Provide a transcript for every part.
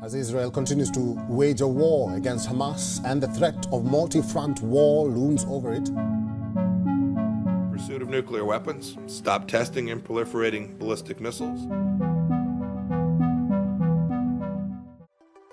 As Israel continues to wage a war against Hamas and the threat of multi-front war looms over it. Pursuit of nuclear weapons, stop testing and proliferating ballistic missiles.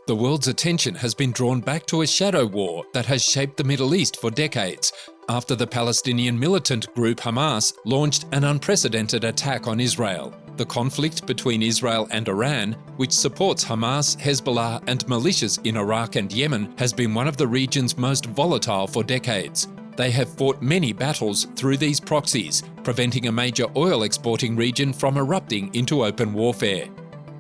The world's attention has been drawn back to a shadow war that has shaped the Middle East for decades, after the Palestinian militant group Hamas launched an unprecedented attack on Israel. The conflict between Israel and Iran, which supports Hamas, Hezbollah and militias in Iraq and Yemen, has been one of the region's most volatile for decades. They have fought many battles through these proxies, preventing a major oil exporting region from erupting into open warfare.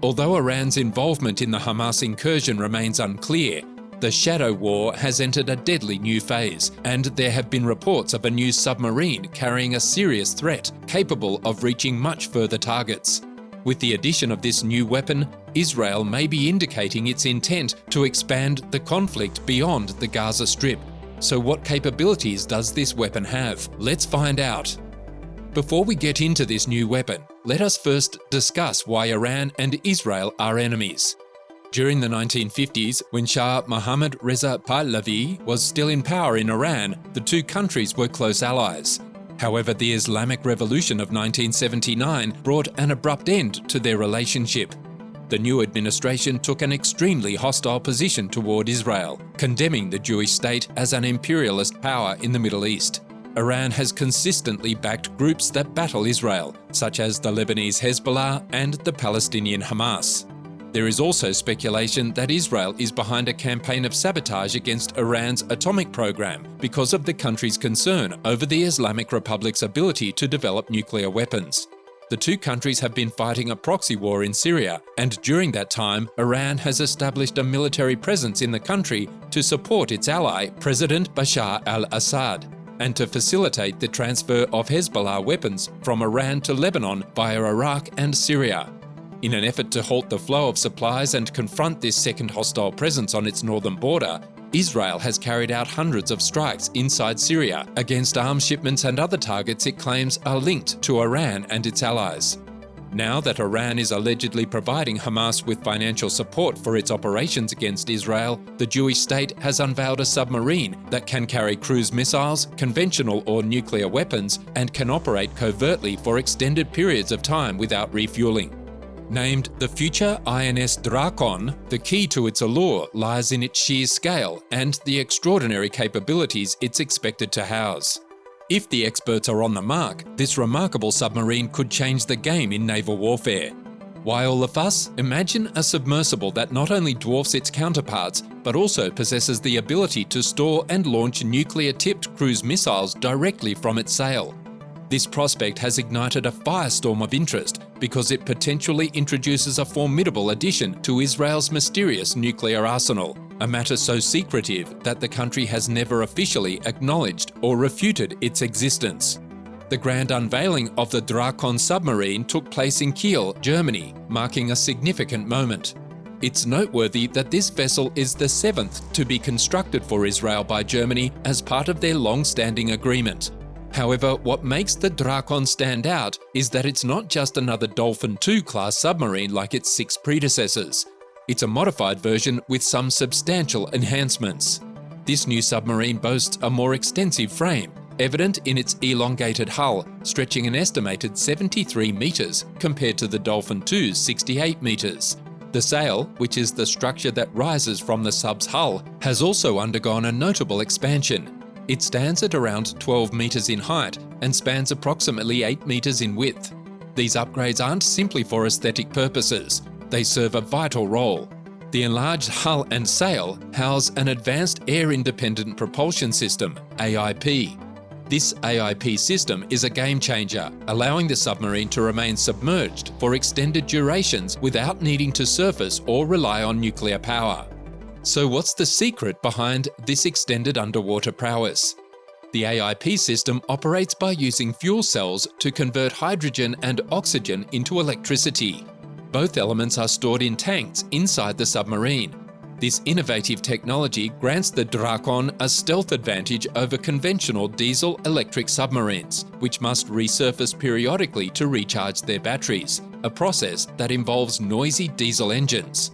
Although Iran's involvement in the Hamas incursion remains unclear, the shadow war has entered a deadly new phase, and there have been reports of a new submarine carrying a serious threat capable of reaching much further targets. With the addition of this new weapon, Israel may be indicating its intent to expand the conflict beyond the Gaza Strip. So what capabilities does this weapon have? Let's find out. Before we get into this new weapon, let us first discuss why Iran and Israel are enemies. During the 1950s, when Shah Mohammad Reza Pahlavi was still in power in Iran, the two countries were close allies. However, the Islamic Revolution of 1979 brought an abrupt end to their relationship. The new administration took an extremely hostile position toward Israel, condemning the Jewish state as an imperialist power in the Middle East. Iran has consistently backed groups that battle Israel, such as the Lebanese Hezbollah and the Palestinian Hamas. There is also speculation that Israel is behind a campaign of sabotage against Iran's atomic program because of the country's concern over the Islamic Republic's ability to develop nuclear weapons. The two countries have been fighting a proxy war in Syria, and during that time, Iran has established a military presence in the country to support its ally, President Bashar al-Assad, and to facilitate the transfer of Hezbollah weapons from Iran to Lebanon via Iraq and Syria. In an effort to halt the flow of supplies and confront this second hostile presence on its northern border, Israel has carried out hundreds of strikes inside Syria against arms shipments and other targets it claims are linked to Iran and its allies. Now that Iran is allegedly providing Hamas with financial support for its operations against Israel, the Jewish state has unveiled a submarine that can carry cruise missiles, conventional or nuclear weapons, and can operate covertly for extended periods of time without refueling. Named the Future INS Drakon, the key to its allure lies in its sheer scale and the extraordinary capabilities it's expected to house. If the experts are on the mark, this remarkable submarine could change the game in naval warfare. Why all the fuss? Imagine a submersible that not only dwarfs its counterparts, but also possesses the ability to store and launch nuclear-tipped cruise missiles directly from its sail. This prospect has ignited a firestorm of interest because it potentially introduces a formidable addition to Israel's mysterious nuclear arsenal, a matter so secretive that the country has never officially acknowledged or refuted its existence. The grand unveiling of the Drakon submarine took place in Kiel, Germany, marking a significant moment. It's noteworthy that this vessel is the seventh to be constructed for Israel by Germany as part of their long-standing agreement. However, what makes the Drakon stand out is that it's not just another Dolphin II class submarine like its six predecessors. It's a modified version with some substantial enhancements. This new submarine boasts a more extensive frame, evident in its elongated hull, stretching an estimated 73 metres compared to the Dolphin II's 68 metres. The sail, which is the structure that rises from the sub's hull, has also undergone a notable expansion. It stands at around 12 metres in height and spans approximately 8 metres in width. These upgrades aren't simply for aesthetic purposes, they serve a vital role. The enlarged hull and sail house an Advanced Air Independent Propulsion System, AIP. This AIP system is a game changer, allowing the submarine to remain submerged for extended durations without needing to surface or rely on nuclear power. So what's the secret behind this extended underwater prowess? The AIP system operates by using fuel cells to convert hydrogen and oxygen into electricity. Both elements are stored in tanks inside the submarine. This innovative technology grants the Drakon a stealth advantage over conventional diesel-electric submarines, which must resurface periodically to recharge their batteries, a process that involves noisy diesel engines.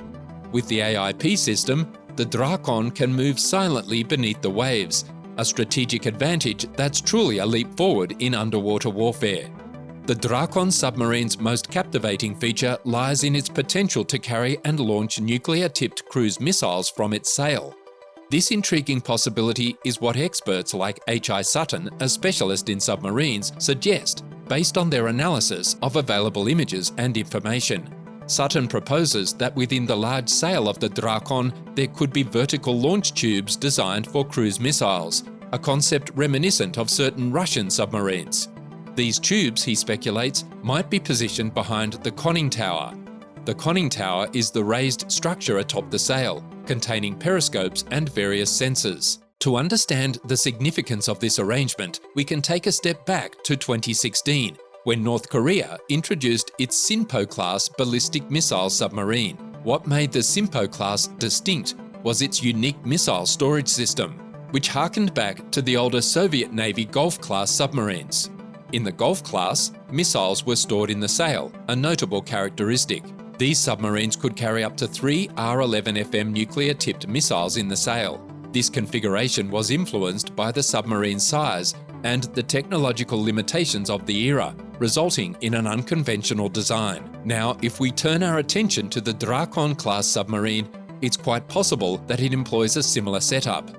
With the AIP system, the Drakon can move silently beneath the waves, a strategic advantage that's truly a leap forward in underwater warfare. The Drakon submarine's most captivating feature lies in its potential to carry and launch nuclear-tipped cruise missiles from its sail. This intriguing possibility is what experts like H.I. Sutton, a specialist in submarines, suggest based on their analysis of available images and information. Sutton proposes that within the large sail of the Drakon, there could be vertical launch tubes designed for cruise missiles, a concept reminiscent of certain Russian submarines. These tubes, he speculates, might be positioned behind the conning tower. The conning tower is the raised structure atop the sail, containing periscopes and various sensors. To understand the significance of this arrangement, we can take a step back to 2016, when North Korea introduced its Sinpo-class ballistic missile submarine. What made the Sinpo-class distinct was its unique missile storage system, which harkened back to the older Soviet Navy Golf-class submarines. In the Golf-class, missiles were stored in the sail, a notable characteristic. These submarines could carry up to 3 R-11FM nuclear-tipped missiles in the sail. This configuration was influenced by the submarine's size and the technological limitations of the era, resulting in an unconventional design. Now, if we turn our attention to the Drakon-class submarine, it's quite possible that it employs a similar setup.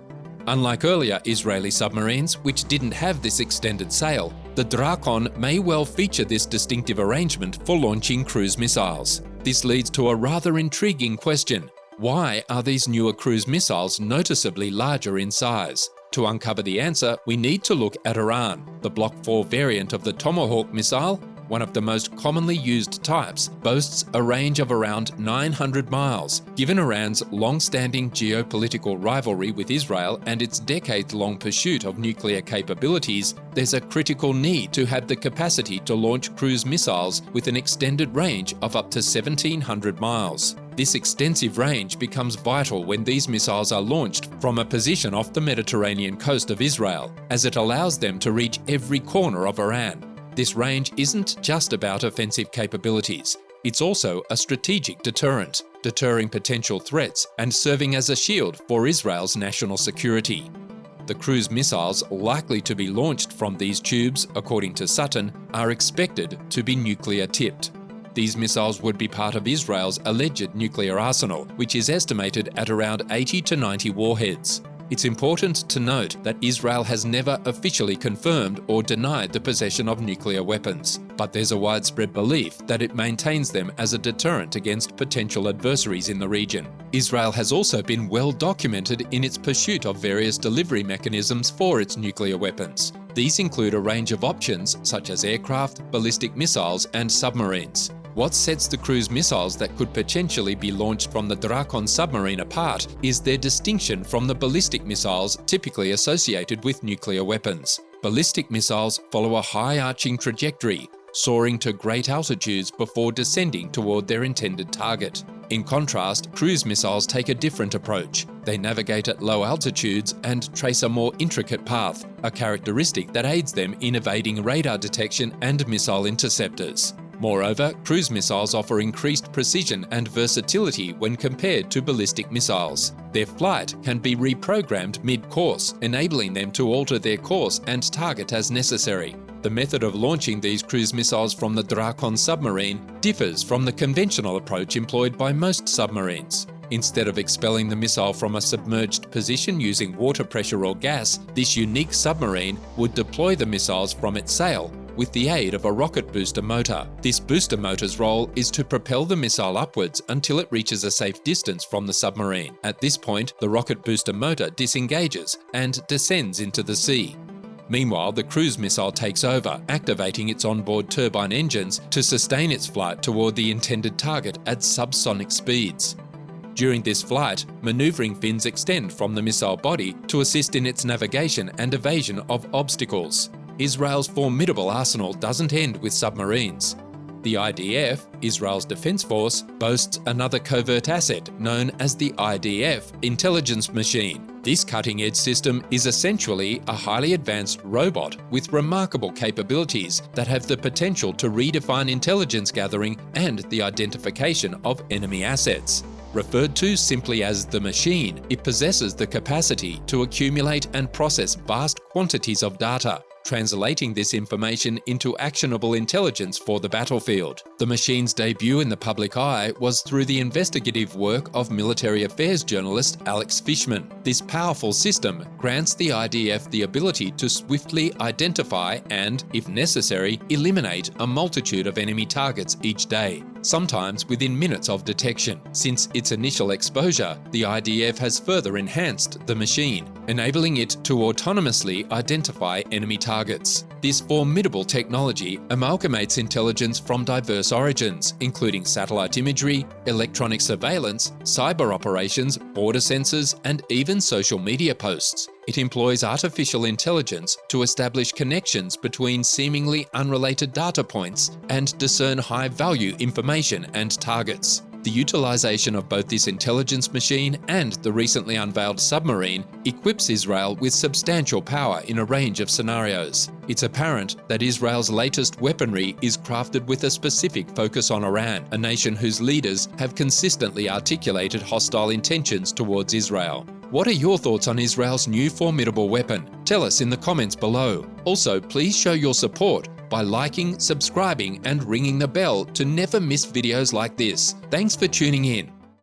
Unlike earlier Israeli submarines, which didn't have this extended sail, the Drakon may well feature this distinctive arrangement for launching cruise missiles. This leads to a rather intriguing question. Why are these newer cruise missiles noticeably larger in size? To uncover the answer, we need to look at Iran. The Block 4 variant of the Tomahawk missile, one of the most commonly used types, boasts a range of around 900 miles. Given Iran's long-standing geopolitical rivalry with Israel and its decades-long pursuit of nuclear capabilities, there's a critical need to have the capacity to launch cruise missiles with an extended range of up to 1,700 miles. This extensive range becomes vital when these missiles are launched from a position off the Mediterranean coast of Israel, as it allows them to reach every corner of Iran. This range isn't just about offensive capabilities, it's also a strategic deterrent, deterring potential threats and serving as a shield for Israel's national security. The cruise missiles likely to be launched from these tubes, according to Sutton, are expected to be nuclear-tipped. These missiles would be part of Israel's alleged nuclear arsenal, which is estimated at around 80 to 90 warheads. It's important to note that Israel has never officially confirmed or denied the possession of nuclear weapons, but there's a widespread belief that it maintains them as a deterrent against potential adversaries in the region. Israel has also been well documented in its pursuit of various delivery mechanisms for its nuclear weapons. These include a range of options such as aircraft, ballistic missiles, and submarines. What sets the cruise missiles that could potentially be launched from the Drakon submarine apart is their distinction from the ballistic missiles typically associated with nuclear weapons. Ballistic missiles follow a high-arching trajectory, soaring to great altitudes before descending toward their intended target. In contrast, cruise missiles take a different approach. They navigate at low altitudes and trace a more intricate path, a characteristic that aids them in evading radar detection and missile interceptors. Moreover, cruise missiles offer increased precision and versatility when compared to ballistic missiles. Their flight can be reprogrammed mid-course, enabling them to alter their course and target as necessary. The method of launching these cruise missiles from the Drakon submarine differs from the conventional approach employed by most submarines. Instead of expelling the missile from a submerged position using water pressure or gas, this unique submarine would deploy the missiles from its sail with the aid of a rocket booster motor. This booster motor's role is to propel the missile upwards until it reaches a safe distance from the submarine. At this point, the rocket booster motor disengages and descends into the sea. Meanwhile, the cruise missile takes over, activating its onboard turbine engines to sustain its flight toward the intended target at subsonic speeds. During this flight, maneuvering fins extend from the missile body to assist in its navigation and evasion of obstacles. Israel's formidable arsenal doesn't end with submarines. The IDF, Israel's defense force, boasts another covert asset known as the IDF Intelligence Machine. This cutting-edge system is essentially a highly advanced robot with remarkable capabilities that have the potential to redefine intelligence gathering and the identification of enemy assets. Referred to simply as the machine, it possesses the capacity to accumulate and process vast quantities of data, translating this information into actionable intelligence for the battlefield. The machine's debut in the public eye was through the investigative work of military affairs journalist Alex Fishman. This powerful system grants the IDF the ability to swiftly identify and, if necessary, eliminate a multitude of enemy targets each day, sometimes within minutes of detection. Since its initial exposure, the IDF has further enhanced the machine, enabling it to autonomously identify enemy targets. This formidable technology amalgamates intelligence from diverse origins, including satellite imagery, electronic surveillance, cyber operations, border sensors, and even social media posts. It employs artificial intelligence to establish connections between seemingly unrelated data points and discern high-value information and targets. The utilization of both this intelligence machine and the recently unveiled submarine equips Israel with substantial power in a range of scenarios. It's apparent that Israel's latest weaponry is crafted with a specific focus on Iran, a nation whose leaders have consistently articulated hostile intentions towards Israel. What are your thoughts on Israel's new formidable weapon? Tell us in the comments below. Also, please show your support by liking, subscribing, and ringing the bell to never miss videos like this. Thanks for tuning in.